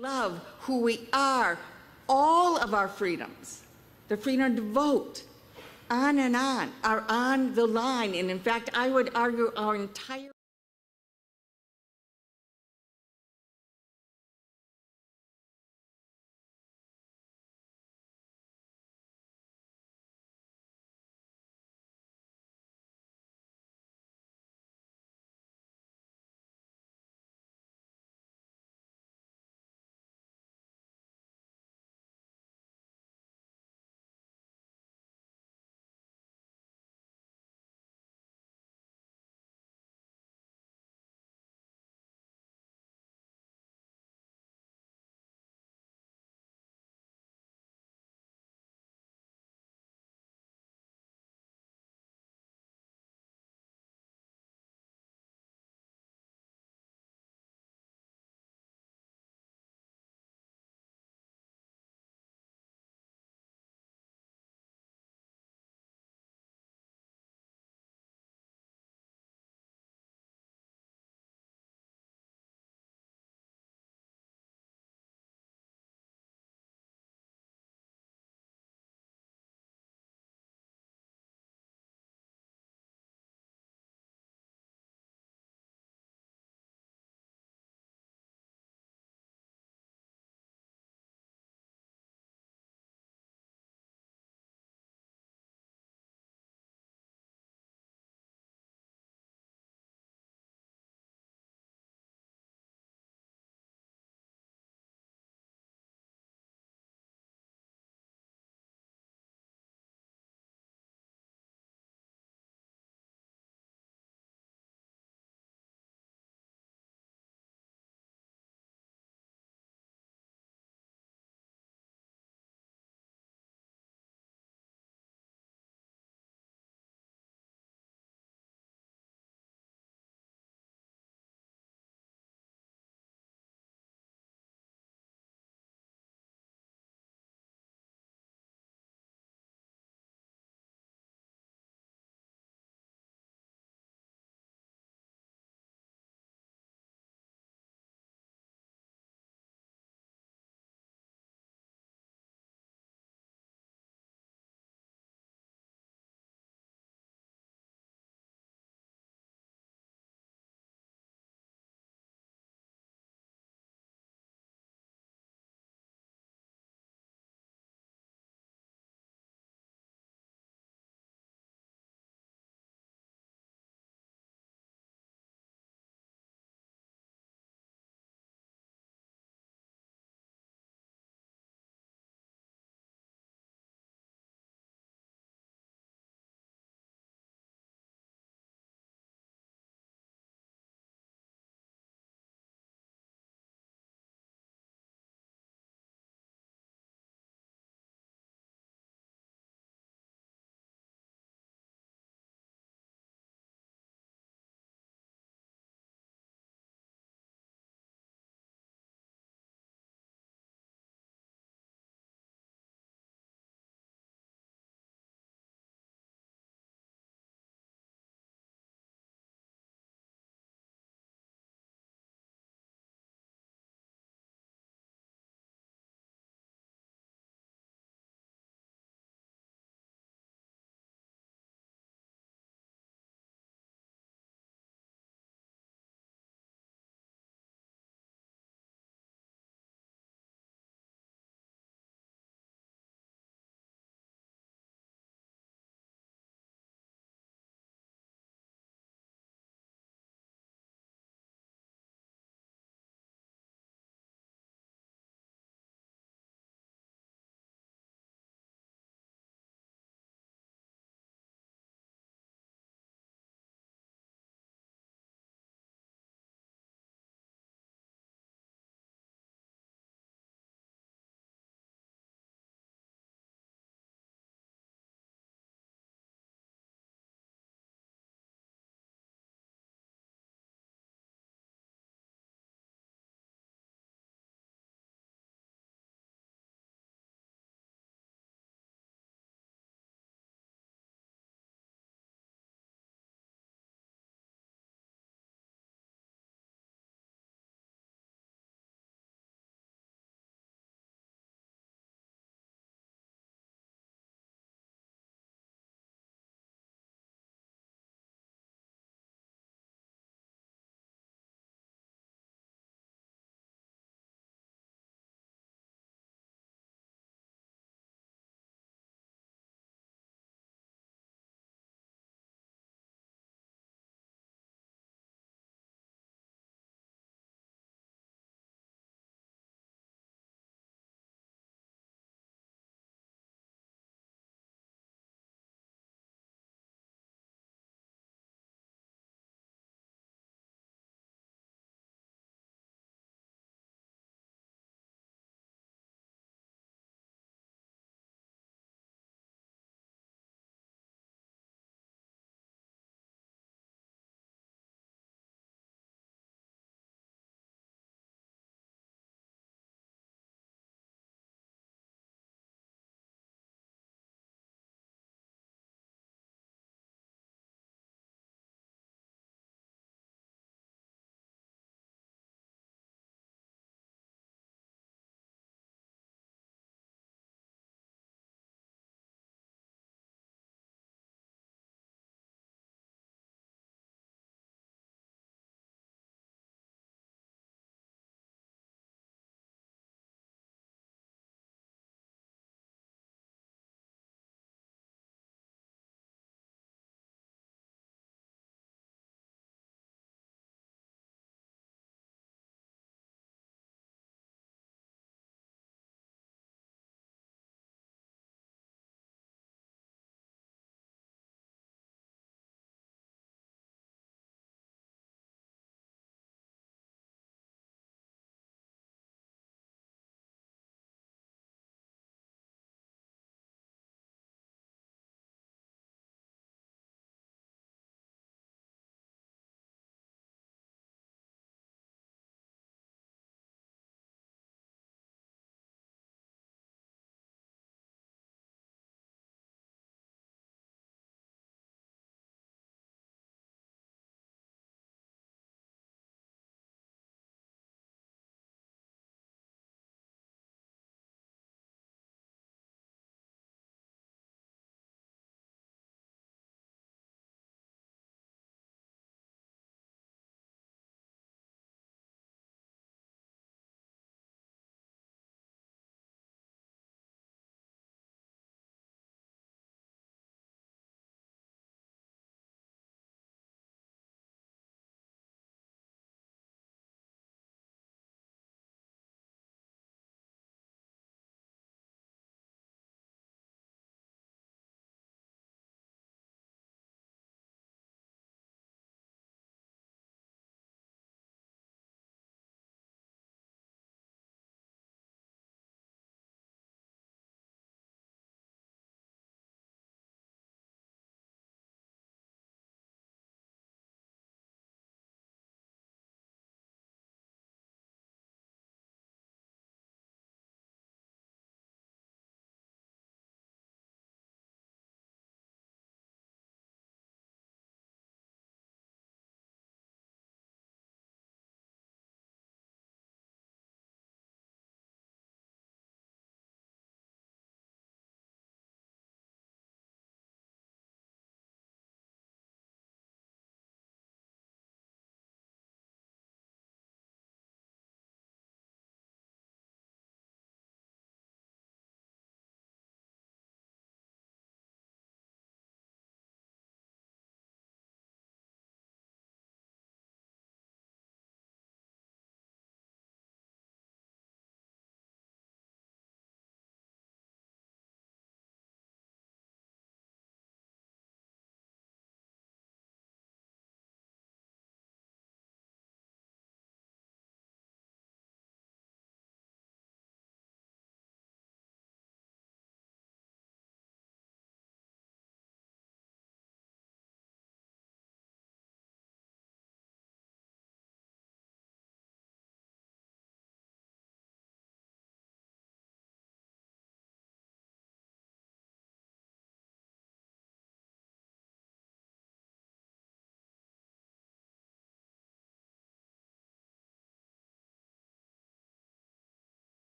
love who we are, all of our freedoms, the freedom to vote, on and on, are on the line. And in fact, I would argue our entire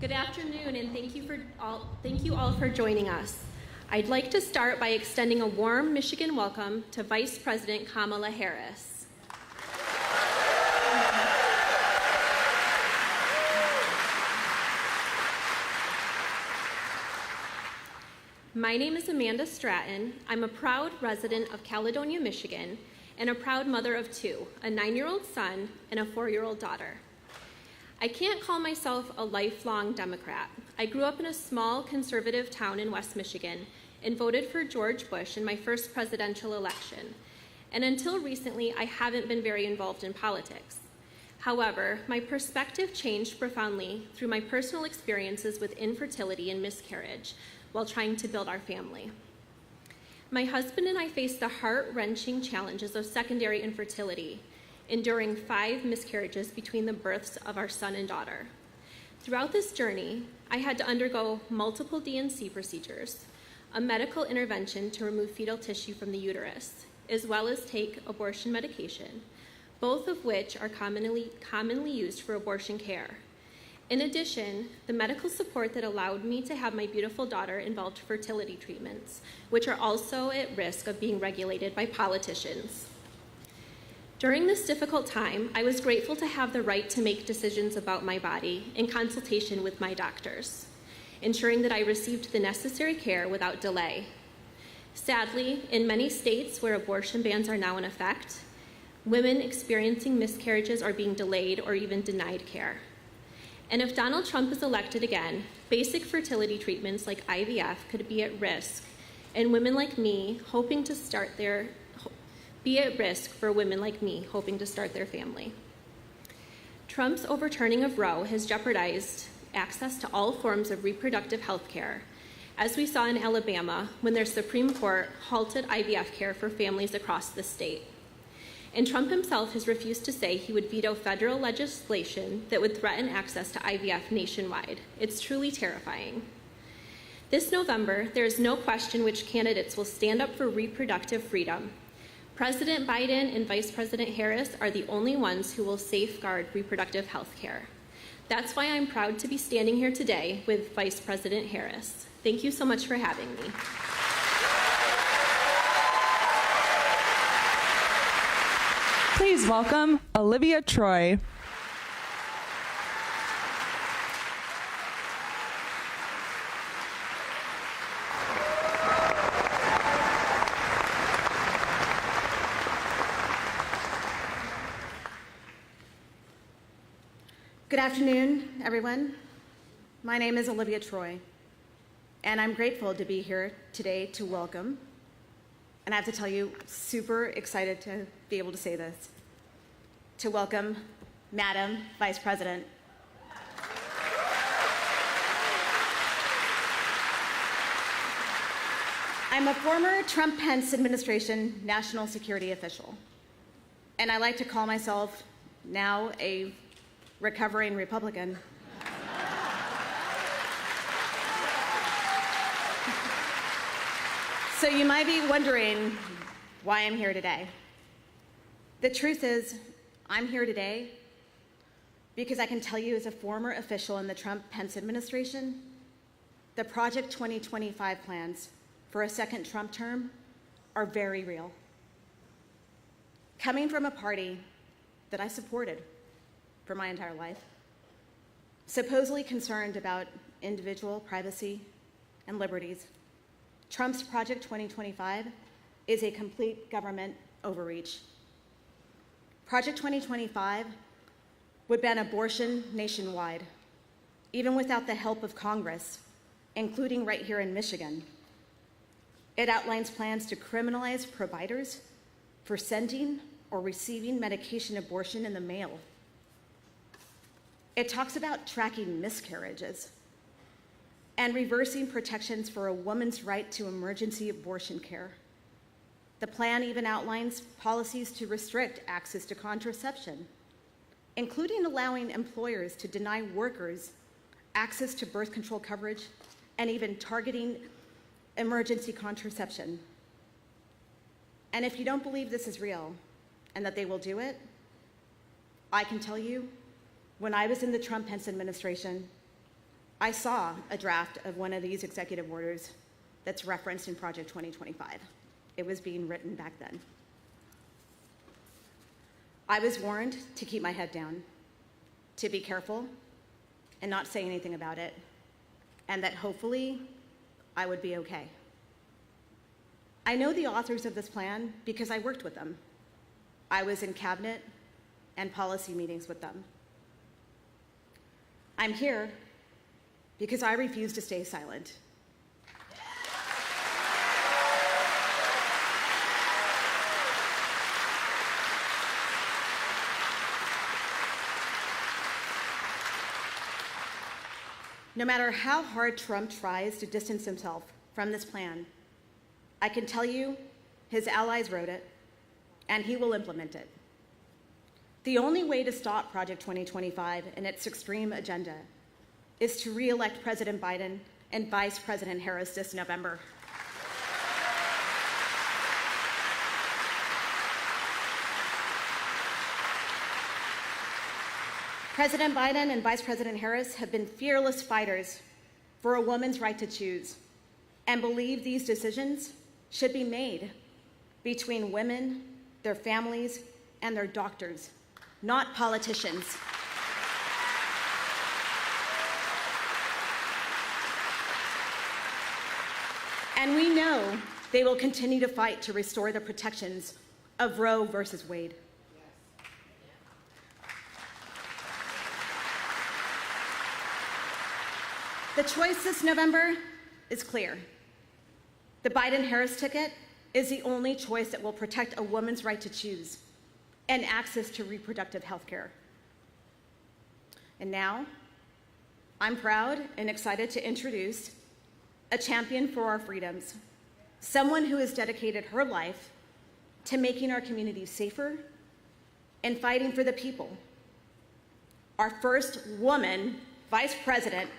Good afternoon, and thank you all for joining us. I'd like to start by extending a warm Michigan welcome to Vice President Kamala Harris. My name is Amanda Stratton. I'm a proud resident of Caledonia, Michigan, and a proud mother of two, a 9-year-old son and a 4-year-old daughter. I can't call myself a lifelong Democrat. I grew up in a small conservative town in West Michigan and voted for George Bush in my first presidential election. And until recently, I haven't been very involved in politics. However, my perspective changed profoundly through my personal experiences with infertility and miscarriage while trying to build our family. My husband and I faced the heart-wrenching challenges of secondary infertility, enduring 5 miscarriages between the births of our son and daughter. Throughout this journey, I had to undergo multiple D&C procedures, a medical intervention to remove fetal tissue from the uterus, as well as take abortion medication, both of which are commonly used for abortion care. In addition, the medical support that allowed me to have my beautiful daughter involved fertility treatments, which are also at risk of being regulated by politicians. During this difficult time, I was grateful to have the right to make decisions about my body in consultation with my doctors, ensuring that I received the necessary care without delay. Sadly, in many states where abortion bans are now in effect, women experiencing miscarriages are being delayed or even denied care. And if Donald Trump is elected again, basic fertility treatments like IVF could be at risk, and women like me hoping to start their family. Trump's overturning of Roe has jeopardized access to all forms of reproductive health care, as we saw in Alabama when their Supreme Court halted IVF care for families across the state. And Trump himself has refused to say he would veto federal legislation that would threaten access to IVF nationwide. It's truly terrifying. This November, there is no question which candidates will stand up for reproductive freedom. President Biden and Vice President Harris are the only ones who will safeguard reproductive health care. That's why I'm proud to be standing here today with Vice President Harris. Thank you so much for having me. Please welcome Olivia Troy. Good afternoon, everyone. My name is Olivia Troy, and I'm grateful to be here today to welcome, and I have to tell you, super excited to be able to say this, to welcome Madam Vice President. I'm a former Trump-Pence administration national security official, and I like to call myself now a recovering Republican. So you might be wondering why I'm here today. The truth is, I'm here today because I can tell you as a former official in the Trump-Pence administration, the Project 2025 plans for a second Trump term are very real. Coming from a party that I supported for my entire life, supposedly concerned about individual privacy and liberties, Trump's Project 2025 is a complete government overreach. Project 2025 would ban abortion nationwide, even without the help of Congress, including right here in Michigan. It outlines plans to criminalize providers for sending or receiving medication abortion in the mail. It talks about tracking miscarriages and reversing protections for a woman's right to emergency abortion care. The plan even outlines policies to restrict access to contraception, including allowing employers to deny workers access to birth control coverage and even targeting emergency contraception. And if you don't believe this is real and that they will do it, I can tell you, when I was in the Trump-Pence administration, I saw a draft of one of these executive orders that's referenced in Project 2025. It was being written back then. I was warned to keep my head down, to be careful and not say anything about it, and that hopefully I would be okay. I know the authors of this plan because I worked with them. I was in cabinet and policy meetings with them. I'm here because I refuse to stay silent. No matter how hard Trump tries to distance himself from this plan, I can tell you his allies wrote it, and he will implement it. The only way to stop Project 2025 and its extreme agenda is to re-elect President Biden and Vice President Harris this November. President Biden and Vice President Harris have been fearless fighters for a woman's right to choose and believe these decisions should be made between women, their families, and their doctors, not politicians. And we know they will continue to fight to restore the protections of Roe versus Wade. The choice this November is clear. The Biden-Harris ticket is the only choice that will protect a woman's right to choose and access to reproductive health care. And now, I'm proud and excited to introduce a champion for our freedoms, someone who has dedicated her life to making our communities safer and fighting for the people. Our first woman vice president,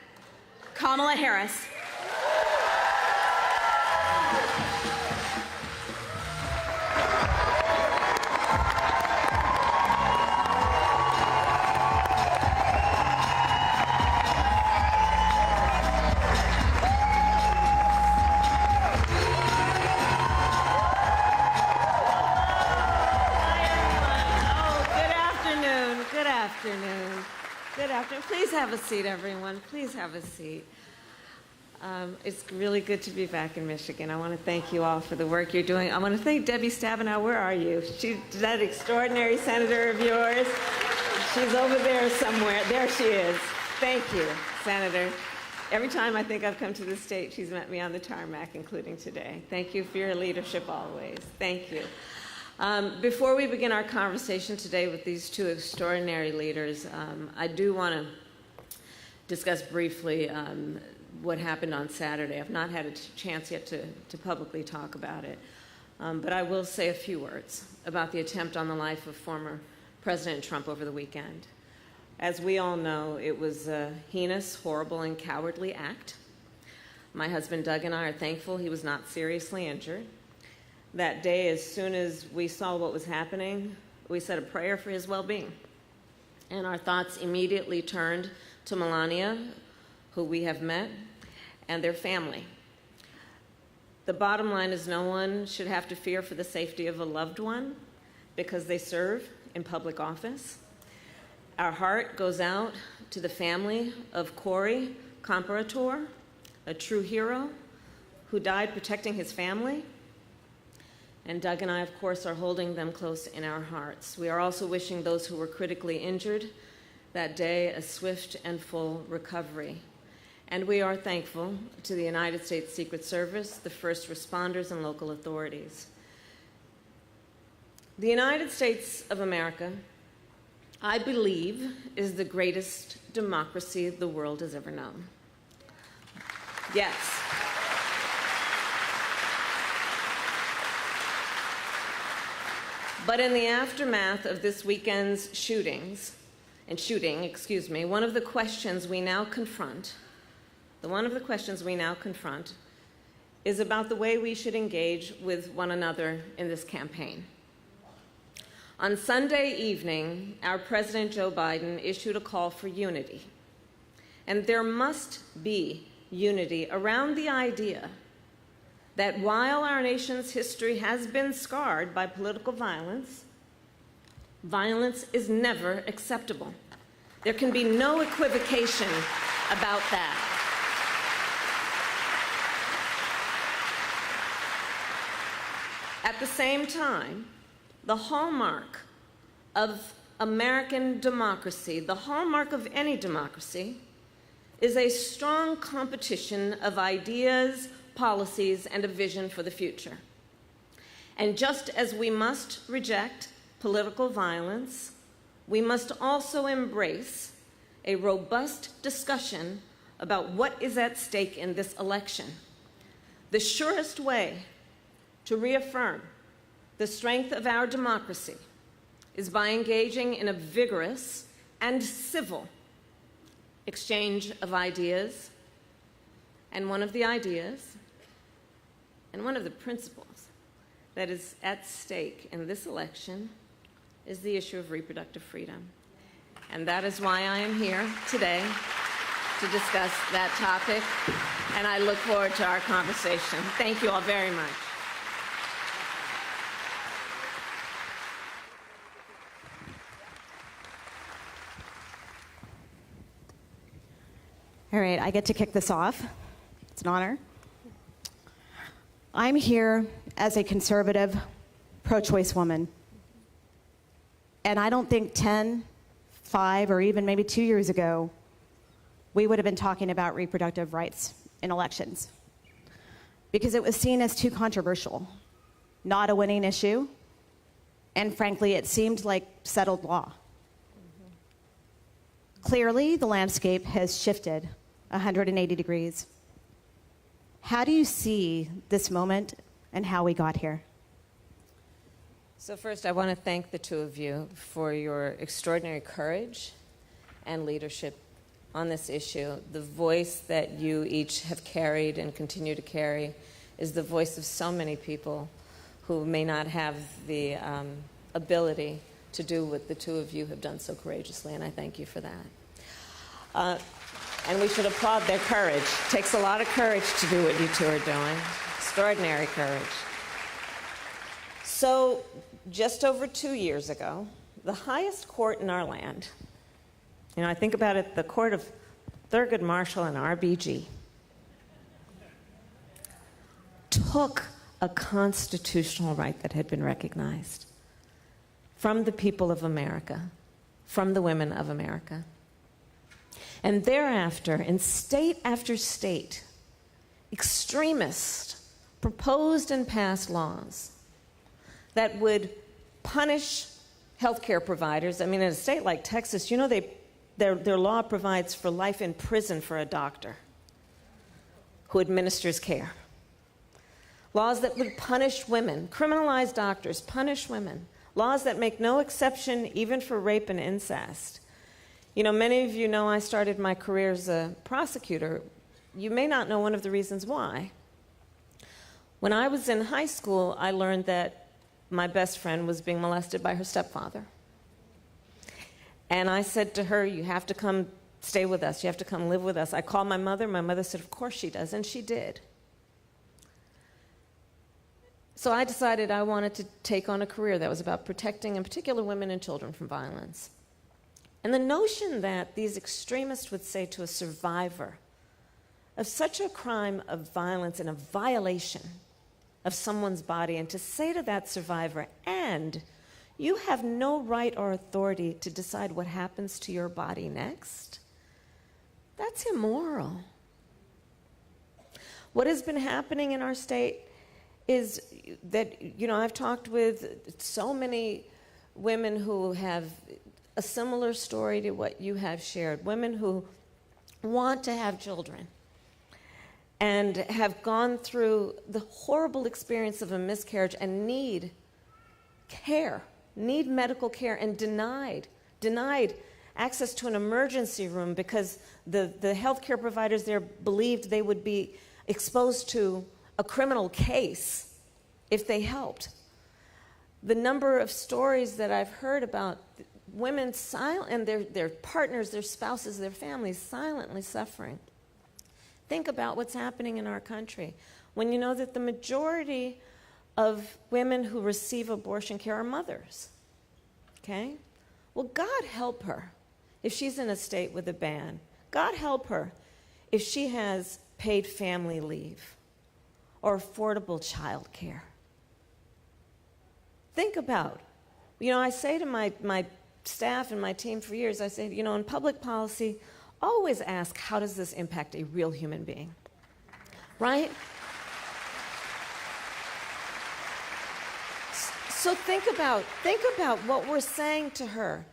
Kamala Harris. Good afternoon. Please have a seat, everyone. Please have a seat. It's really good to be back in Michigan. I want to thank you all for the work you're doing. I want to thank Debbie Stabenow. Where are you? She's that extraordinary senator of yours. She's over there somewhere. There she is. Thank you, Senator. Every time I think I've come to the state, she's met me on the tarmac, including today. Thank you for your leadership always. Thank you. Before we begin our conversation today with these two extraordinary leaders, I do want to discuss briefly what happened on Saturday. I've not had a chance yet to publicly talk about it, but I will say a few words about the attempt on the life of former President Trump over the weekend. As we all know, it was a heinous, horrible, and cowardly act. My husband Doug and I are thankful he was not seriously injured. That day, as soon as we saw what was happening, we said a prayer for his well-being. And our thoughts immediately turned to Melania, who we have met, and their family. The bottom line is no one should have to fear for the safety of a loved one because they serve in public office. Our heart goes out to the family of Corey Comparator, a true hero who died protecting his family. And Doug and I, of course, are holding them close in our hearts. We are also wishing those who were critically injured that day a swift and full recovery. And we are thankful to the United States Secret Service, the first responders, and local authorities. The United States of America, I believe, is the greatest democracy the world has ever known. Yes. But in the aftermath of this weekend's shooting, one of the questions we now confront is about the way we should engage with one another in this campaign. On Sunday evening, our President Joe Biden issued a call for unity And there must be unity around the idea that while our nation's history has been scarred by political violence, violence is never acceptable. There can be no equivocation about that. At the same time, the hallmark of American democracy, the hallmark of any democracy, is a strong competition of ideas, policies, and a vision for the future. And just as we must reject political violence, we must also embrace a robust discussion about what is at stake in this election. The surest way to reaffirm the strength of our democracy is by engaging in a vigorous and civil exchange of ideas. And one of the ideas and one of the principles that is at stake in this election is the issue of reproductive freedom. And that is why I am here today to discuss that topic, and I look forward to our conversation. Thank you all very much. All right, I get to kick this off. It's an honor. I'm here as a conservative, pro-choice woman. And I don't think 10, 5, or even maybe 2 years ago, we would have been talking about reproductive rights in elections. Because it was seen as too controversial, not a winning issue, and frankly, it seemed like settled law. Clearly, the landscape has shifted 180 degrees. How do you see this moment and how we got here? So first, I want to thank the two of you for your extraordinary courage and leadership on this issue. The voice that you each have carried and continue to carry is the voice of so many people who may not have the ability to do what the two of you have done so courageously, and I thank you for that. And we should applaud their courage. It takes a lot of courage to do what you two are doing. Extraordinary courage. So, just over 2 years ago, the highest court in our land, I think about it, the court of Thurgood Marshall and RBG, took a constitutional right that had been recognized from the people of America, from the women of America. And thereafter, in state after state, extremists proposed and passed laws that would punish healthcare providers. I mean, in a state like Texas, their law provides for life in prison for a doctor who administers care. Laws that would punish women, criminalize doctors, punish women. Laws that make no exception even for rape and incest. Many of you know I started my career as a prosecutor. You may not know one of the reasons why. When I was in high school, I learned that my best friend was being molested by her stepfather. And I said to her, you have to come stay with us. You have to come live with us. I called my mother. My mother said, of course she does. And she did. So I decided I wanted to take on a career that was about protecting, in particular, women and children from violence. And the notion that these extremists would say to a survivor of such a crime of violence and a violation of someone's body, and to say to that survivor, and you have no right or authority to decide what happens to your body next, that's immoral. What has been happening in our state is that, I've talked with so many women who have a similar story to what you have shared, women who want to have children and have gone through the horrible experience of a miscarriage and need care, need medical care, and denied access to an emergency room because the healthcare providers there believed they would be exposed to a criminal case if they helped. The number of stories that I've heard about women and their partners, their spouses, their families silently suffering. Think about what's happening in our country when you know that the majority of women who receive abortion care are mothers. Okay? Well, God help her if she's in a state with a ban. God help her if she has paid family leave or affordable child care. Think about, I say to my staff and my team for years, I say, in public policy, always ask, how does this impact a real human being? Right? So think about what we're saying to her.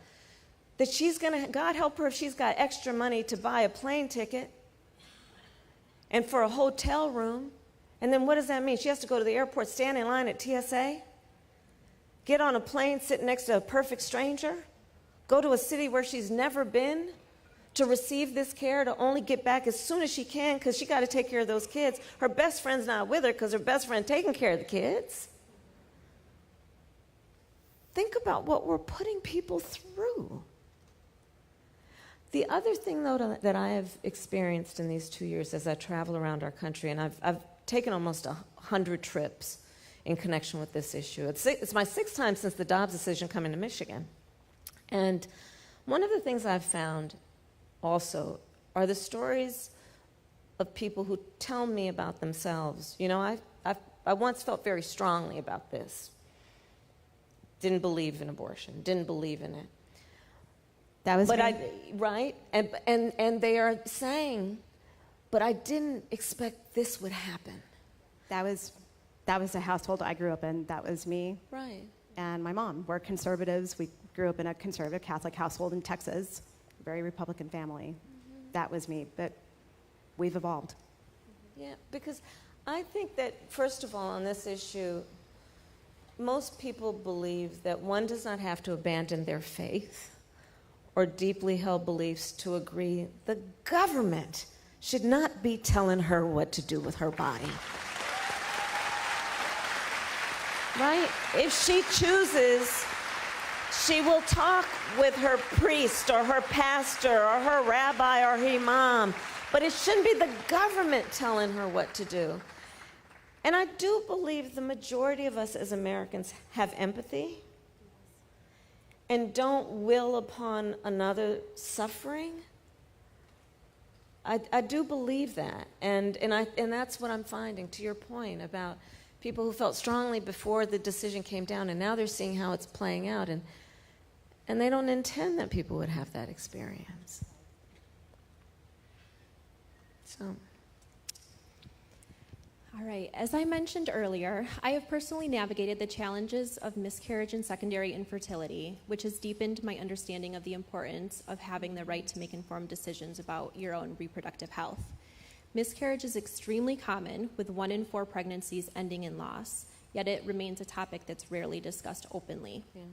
That God help her if she's got extra money to buy a plane ticket and for a hotel room. And then what does that mean? She has to go to the airport, stand in line at TSA, get on a plane, sit next to a perfect stranger, go to a city where she's never been to receive this care, to only get back as soon as she can because she got to take care of those kids. Her best friend's not with her because her best friend taking care of the kids. Think about what we're putting people through. The other thing, though, that I have experienced in these 2 years as I travel around our country, and I've taken almost 100 trips in connection with this issue. It's my 6th time since the Dobbs decision coming to Michigan. And one of the things I've found also are the stories of people who tell me about themselves. I once felt very strongly about this. Didn't believe in abortion, didn't believe in it. That was right? And they are saying, but I didn't expect this would happen. That was the household I grew up in. That was me. Right. And my mom. We're conservatives. We grew up in a conservative Catholic household in Texas, very Republican family. Mm-hmm. That was me. But we've evolved. Yeah, because I think that, first of all, on this issue, most people believe that one does not have to abandon their faith or deeply held beliefs to agree the government should not be telling her what to do with her body. Right? If she chooses, she will talk with her priest or her pastor or her rabbi or her imam, but it shouldn't be the government telling her what to do. And I do believe the majority of us as Americans have empathy and don't will upon another suffering. I do believe that, and that's what I'm finding, to your point about people who felt strongly before the decision came down, and now they're seeing how it's playing out, and they don't intend that people would have that experience. So. All right, as I mentioned earlier, I have personally navigated the challenges of miscarriage and secondary infertility, which has deepened my understanding of the importance of having the right to make informed decisions about your own reproductive health. Miscarriage is extremely common, with 1 in 4 pregnancies ending in loss, yet it remains a topic that's rarely discussed openly. Yeah.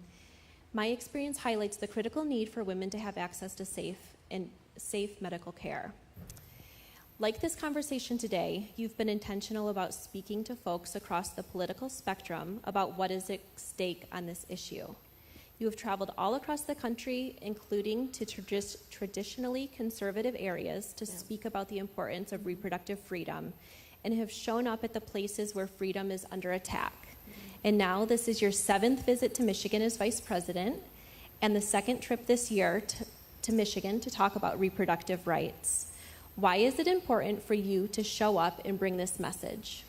My experience highlights the critical need for women to have access to safe medical care. Like this conversation today, you've been intentional about speaking to folks across the political spectrum about what is at stake on this issue. You have traveled all across the country, including to traditionally conservative areas, to speak about the importance of reproductive freedom, and have shown up at the places where freedom is under attack. And now this is your 7th visit to Michigan as vice president, and the 2nd trip this year to Michigan to talk about reproductive rights. Why is it important for you to show up and bring this message?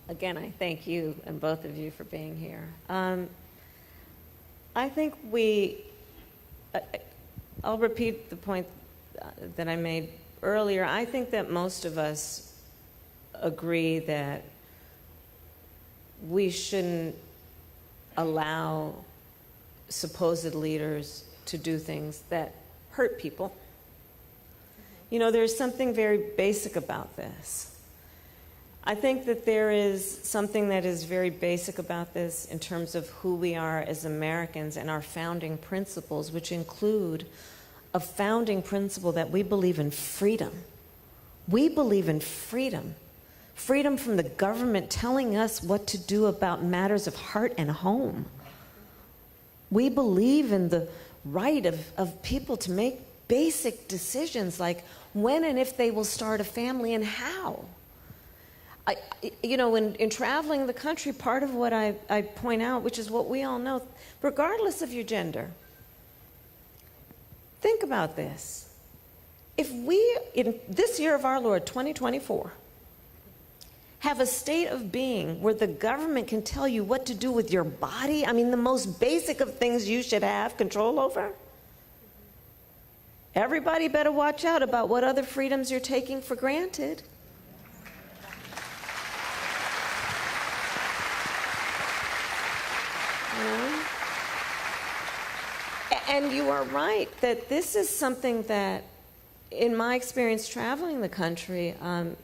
Again, I thank you and both of you for being here. I think I'll repeat the point that I made earlier. I think that most of us agree that we shouldn't allow supposed leaders to do things that hurt people. There's something very basic about this. I think that there is something that is very basic about this in terms of who we are as Americans and our founding principles, which include a founding principle that we believe in freedom. We believe in freedom. Freedom from the government telling us what to do about matters of heart and home. We believe in the right of people to make basic decisions like when and if they will start a family and how. In traveling the country, part of what I point out, which is what we all know, regardless of your gender, think about this. If we, in this year of our Lord, 2024, have a state of being where the government can tell you what to do with your body, I mean, the most basic of things you should have control over, everybody better watch out about what other freedoms you're taking for granted. And you are right that this is something that, in my experience traveling the country,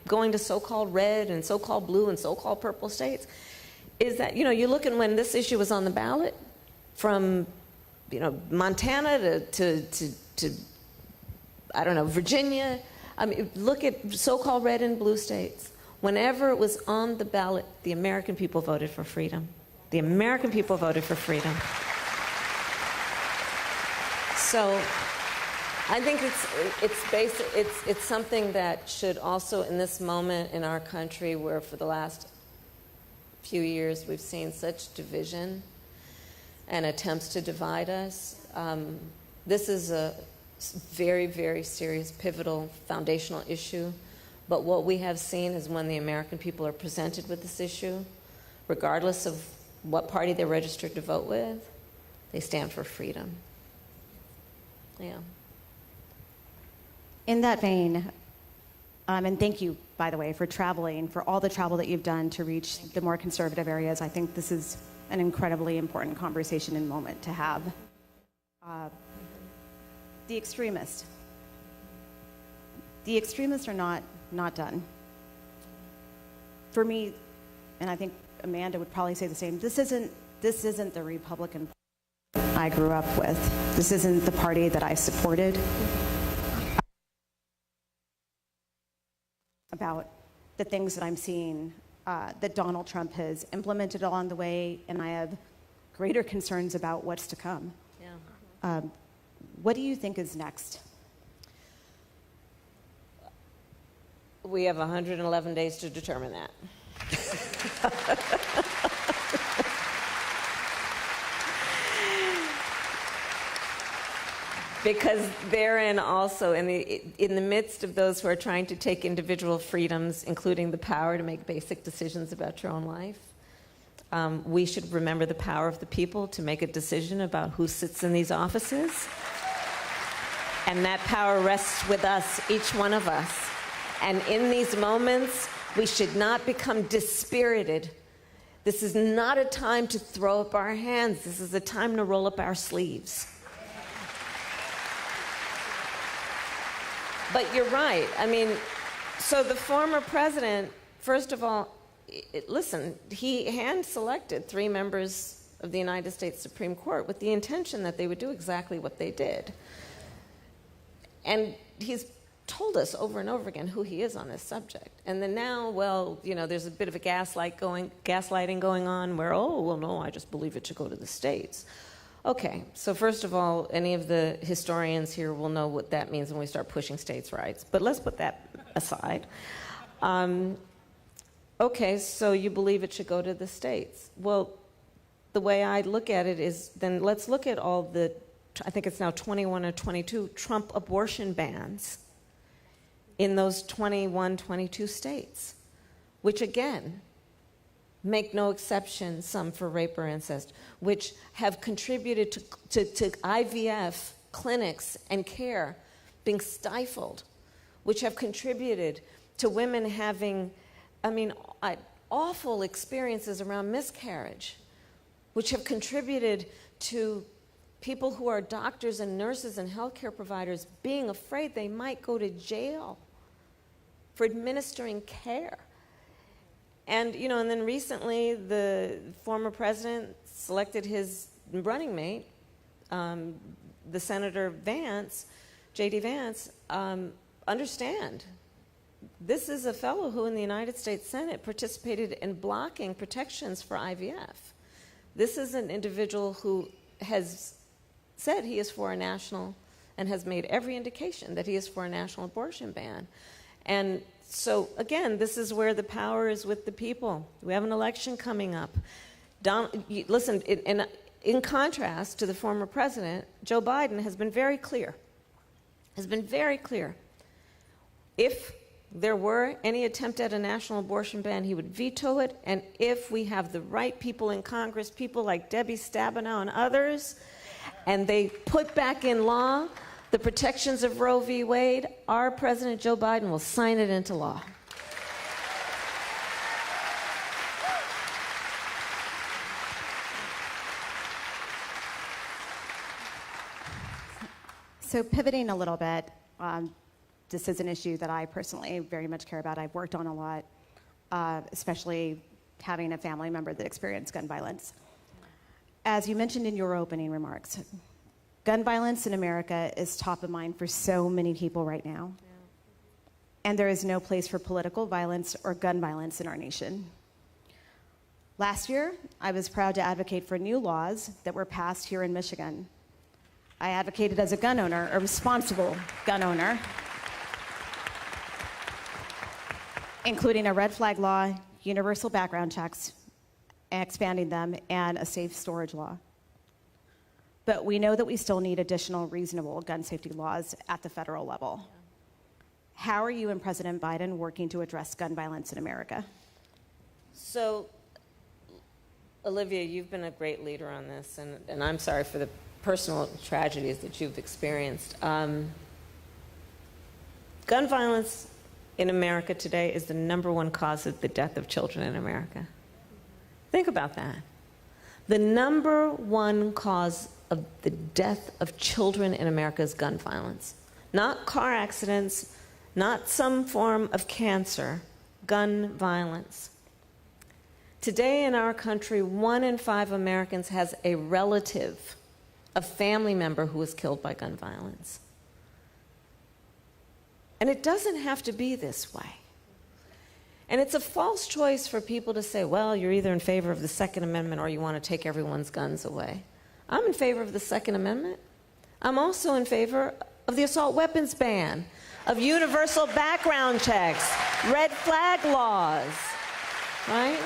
going to so-called red and so-called blue and so-called purple states, is that, you look at when this issue was on the ballot, from, Montana to I don't know, Virginia. I mean, look at so-called red and blue states. Whenever it was on the ballot, the American people voted for freedom. The American people voted for freedom. So I think it's something that should also, in this moment in our country where for the last few years we've seen such division and attempts to divide us, this is a very, very serious, pivotal, foundational issue. But what we have seen is when the American people are presented with this issue, regardless of what party they're registered to vote with, they stand for freedom. Yeah. In that vein, and thank you, by the way, for traveling, for all the travel that you've done to reach the more conservative areas. I think this is an incredibly important conversation and moment to have. The extremists are not done. For me, and I think Amanda would probably say the same, this isn't the Republican Party I grew up with. This isn't the party that I supported. About the things that I'm seeing that Donald Trump has implemented along the way, and I have greater concerns about what's to come. Yeah. What do you think is next? We have 111 days to determine that. Because therein also, in the midst of those who are trying to take individual freedoms, including the power to make basic decisions about your own life, we should remember the power of the people to make a decision about who sits in these offices. And that power rests with us, each one of us. And in these moments, we should not become dispirited. This is not a time to throw up our hands. This is a time to roll up our sleeves. But you're right. I mean, so the former president, first of all, listen, he hand-selected 3 members of the United States Supreme Court with the intention that they would do exactly what they did. And he's told us over and over again who he is on this subject. And then now, well, there's a bit of a gaslighting going on where, oh, well, no, I just believe it should go to the states. Okay, so first of all, any of the historians here will know what that means when we start pushing states' rights. But let's put that aside. Okay, so you believe it should go to the states. Well, the way I look at it is, then let's look at all the, I think it's now 21 or 22 Trump abortion bans in those 21, 22 states, which again, make no exception, some for rape or incest, which have contributed to IVF clinics and care being stifled, which have contributed to women having, awful experiences around miscarriage, which have contributed to people who are doctors and nurses and healthcare providers being afraid they might go to jail for administering care. And, and then recently the former president selected his running mate, the Senator Vance, J.D. Vance. Understand, this is a fellow who in the United States Senate participated in blocking protections for IVF. This is an individual who has said he is for a national, and has made every indication that he is for a national abortion ban. And so, again, this is where the power is with the people. We have an election coming up. Listen, in contrast to the former president, Joe Biden has been very clear. If there were any attempt at a national abortion ban, he would veto it. And if we have the right people in Congress, people like Debbie Stabenow and others, and they put back in law the protections of Roe v. Wade, our President Joe Biden will sign it into law. So pivoting a little bit, this is an issue that I personally very much care about. I've worked on a lot, especially having a family member that experienced gun violence. As you mentioned in your opening remarks, gun violence in America is top of mind for so many people right now. Yeah. And there is no place for political violence or gun violence in our nation. Last year, I was proud to advocate for new laws that were passed here in Michigan. I advocated as a gun owner, a responsible gun owner, including a red flag law, universal background checks, expanding them, and a safe storage law. But we know that we still need additional reasonable gun safety laws at the federal level. How are you and President Biden working to address gun violence in America? So, Olivia, you've been a great leader on this, and I'm sorry for the personal tragedies that you've experienced. Gun violence in America today is the #1 cause of the death of children in America. Think about that. The #1 cause of the death of children in America is gun violence. Not car accidents, not some form of cancer, gun violence. Today in our country, 1 in 5 Americans has a relative, a family member who was killed by gun violence. And it doesn't have to be this way. And it's a false choice for people to say, well, you're either in favor of the Second Amendment or you want to take everyone's guns away. I'm in favor of the Second Amendment. I'm also in favor of the assault weapons ban, of universal background checks, red flag laws, right?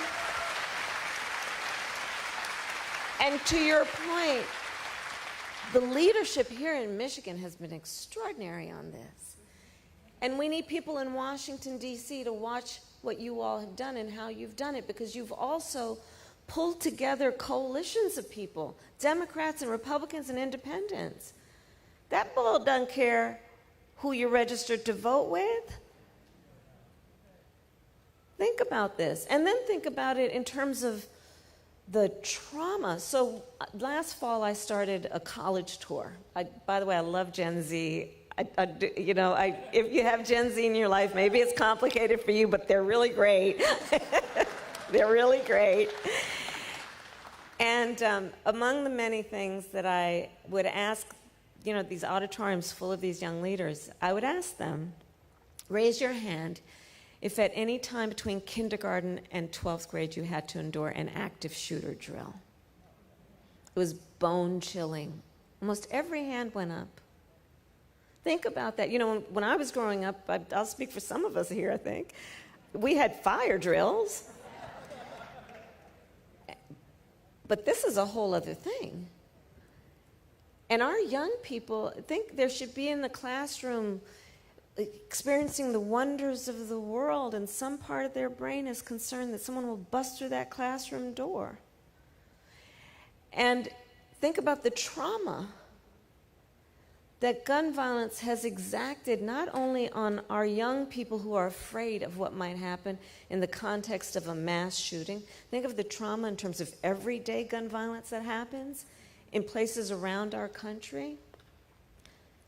And to your point, the leadership here in Michigan has been extraordinary on this. And we need people in Washington, D.C. to watch what you all have done and how you've done it, because you've also pulled together coalitions of people, Democrats and Republicans and independents. That bill doesn't care who you're registered to vote with. Think about this. And then think about it in terms of the trauma. So last fall, I started a college tour. By the way, I love Gen Z. If you have Gen Z in your life, maybe it's complicated for you, but they're really great. They're really great. And among the many things that I would ask, these auditoriums full of these young leaders, I would ask them, raise your hand if at any time between kindergarten and 12th grade you had to endure an active shooter drill. It was bone-chilling. Almost every hand went up. Think about that. When I was growing up, I'll speak for some of us here, I think, we had fire drills. But this is a whole other thing. And our young people think there should be in the classroom experiencing the wonders of the world, and some part of their brain is concerned that someone will bust through that classroom door. And think about the trauma that gun violence has exacted not only on our young people who are afraid of what might happen in the context of a mass shooting. Think of the trauma in terms of everyday gun violence that happens in places around our country.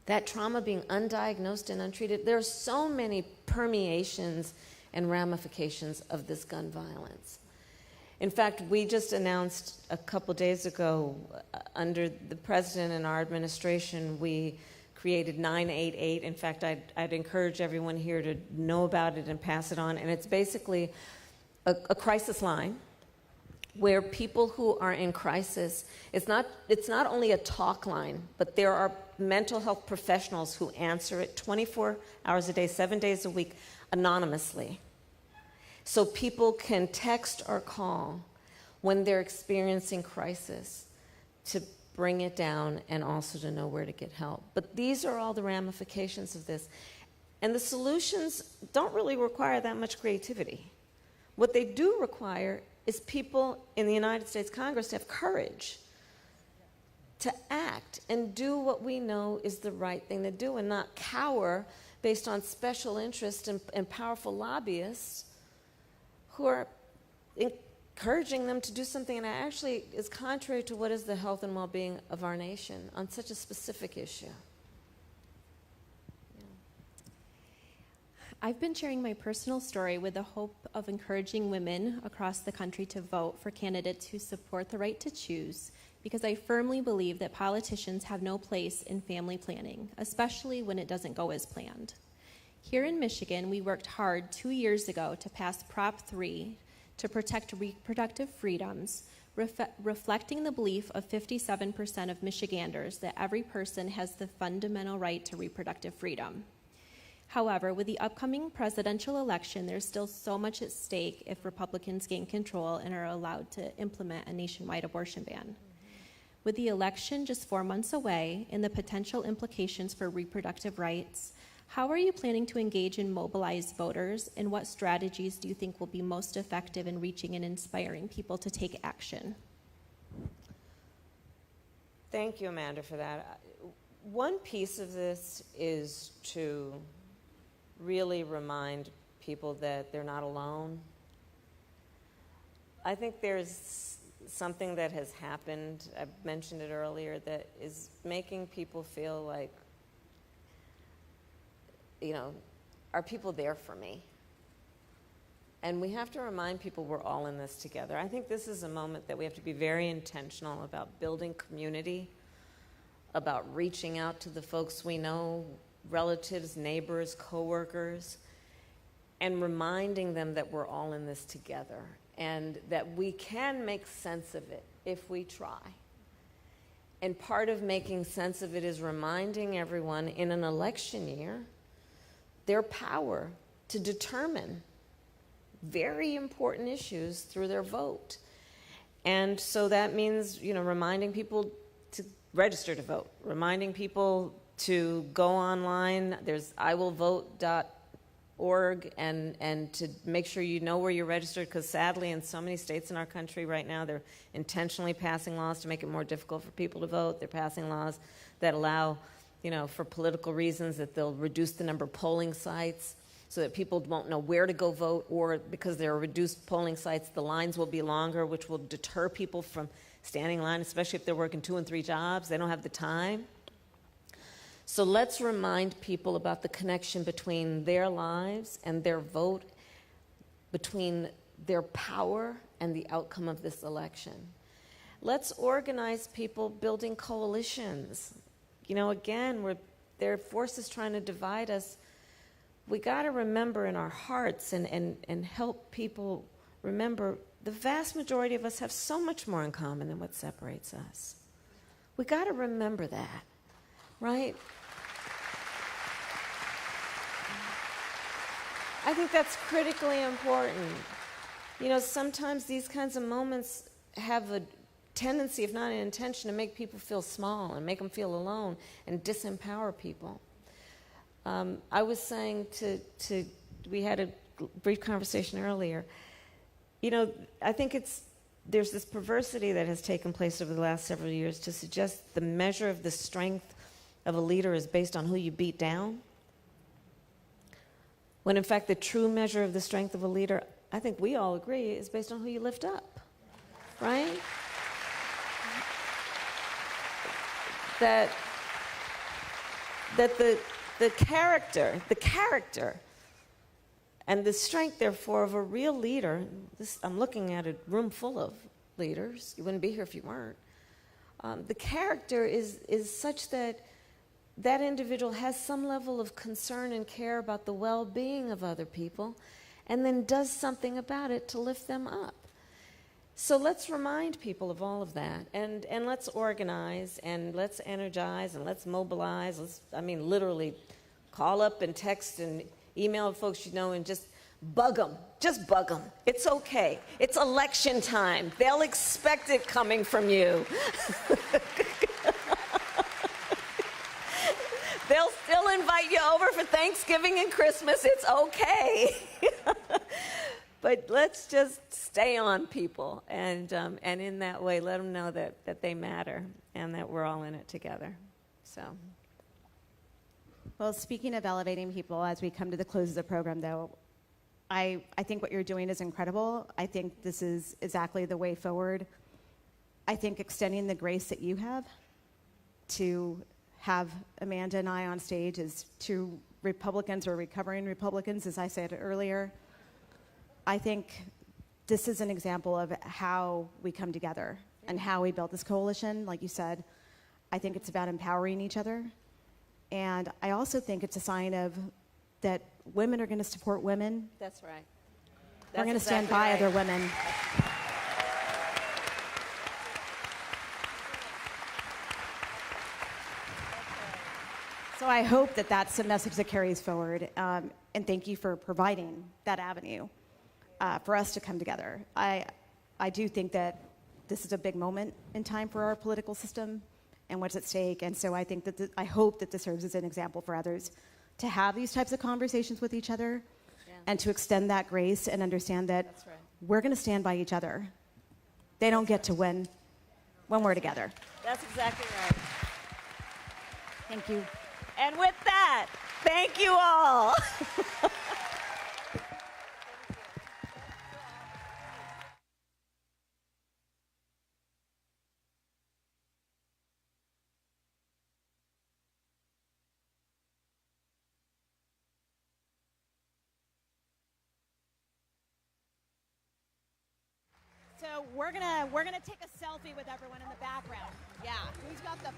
That trauma being undiagnosed and untreated. There are so many permeations and ramifications of this gun violence. In fact, we just announced a couple days ago, under the president and our administration, we created 988. In fact, I'd encourage everyone here to know about it and pass it on. And it's basically a crisis line where people who are in crisis, it's not only a talk line, but there are mental health professionals who answer it 24 hours a day, 7 days a week, anonymously. So people can text or call when they're experiencing crisis to bring it down and also to know where to get help. But these are all the ramifications of this. And the solutions don't really require that much creativity. What they do require is people in the United States Congress to have courage to act and do what we know is the right thing to do and not cower based on special interest and powerful lobbyists who are encouraging them to do something that actually is contrary to what is the health and well-being of our nation on such a specific issue. I've been sharing my personal story with the hope of encouraging women across the country to vote for candidates who support the right to choose, because I firmly believe that politicians have no place in family planning, especially when it doesn't go as planned. Here in Michigan, we worked hard 2 years ago to pass Prop 3 to protect reproductive freedoms, reflecting the belief of 57% of Michiganders that every person has the fundamental right to reproductive freedom. However, with the upcoming presidential election, there's still so much at stake if Republicans gain control and are allowed to implement a nationwide abortion ban. With the election just 4 months away and the potential implications for reproductive rights, how are you planning to engage and mobilize voters, and what strategies do you think will be most effective in reaching and inspiring people to take action? Thank you, Amanda, for that. One piece of this is to really remind people that they're not alone. I think there's something that has happened, I mentioned it earlier, that is making people feel like, are people there for me? And we have to remind people we're all in this together. I think this is a moment that we have to be very intentional about building community, about reaching out to the folks we know, relatives, neighbors, coworkers, and reminding them that we're all in this together and that we can make sense of it if we try. And part of making sense of it is reminding everyone in an election year their power to determine very important issues through their vote. And so that means, reminding people to register to vote, reminding people to go online. There's iwillvote.org and to make sure you know where you're registered, because sadly in so many states in our country right now, they're intentionally passing laws to make it more difficult for people to vote. They're passing laws that allow, for political reasons, that they'll reduce the number of polling sites so that people won't know where to go vote, or because there are reduced polling sites, the lines will be longer, which will deter people from standing in line, especially if they're working 2 and 3 jobs. They don't have the time. So let's remind people about the connection between their lives and their vote, between their power and the outcome of this election. Let's organize people building coalitions. Again, there are forces trying to divide us. We got to remember in our hearts and help people remember the vast majority of us have so much more in common than what separates us. We got to remember that, right? I think that's critically important. Sometimes these kinds of moments have a tendency, if not an intention, to make people feel small and make them feel alone and disempower people. I was saying we had a brief conversation earlier, I think there's this perversity that has taken place over the last several years to suggest the measure of the strength of a leader is based on who you beat down, when in fact the true measure of the strength of a leader, I think we all agree, is based on who you lift up, right? That the character and the strength, therefore, of a real leader, I'm looking at a room full of leaders, you wouldn't be here if you weren't, the character is such that that individual has some level of concern and care about the well-being of other people, and then does something about it to lift them up. So let's remind people of all of that, and let's organize, and let's energize, and let's mobilize. Literally call up and text and email folks you know and just bug them. Just bug them. It's okay. It's election time. They'll expect it coming from you. They'll still invite you over for Thanksgiving and Christmas. It's okay. But let's just stay on people, and in that way, let them know that they matter and that we're all in it together. So. Well, speaking of elevating people, as we come to the close of the program, though, I think what you're doing is incredible. I think this is exactly the way forward. I think extending the grace that you have to have Amanda and I on stage as two Republicans or recovering Republicans, as I said earlier, I think this is an example of how we come together and how we built this coalition. Like you said, I think it's about empowering each other. And I also think it's a sign of that women are going to support women. That's right. We're going to stand by other women. So I hope that that's a message that carries forward. And thank you for providing that avenue for us to come together. I do think that this is a big moment in time for our political system and what's at stake. And so I think that I hope that this serves as an example for others to have these types of conversations with each other and to extend that grace and understand that we're going to stand by each other. They don't get to win when we're together. That's exactly right. Thank you. And with that, thank you all. So we're gonna take a selfie with everyone in the background. Yeah. Who's got the phone?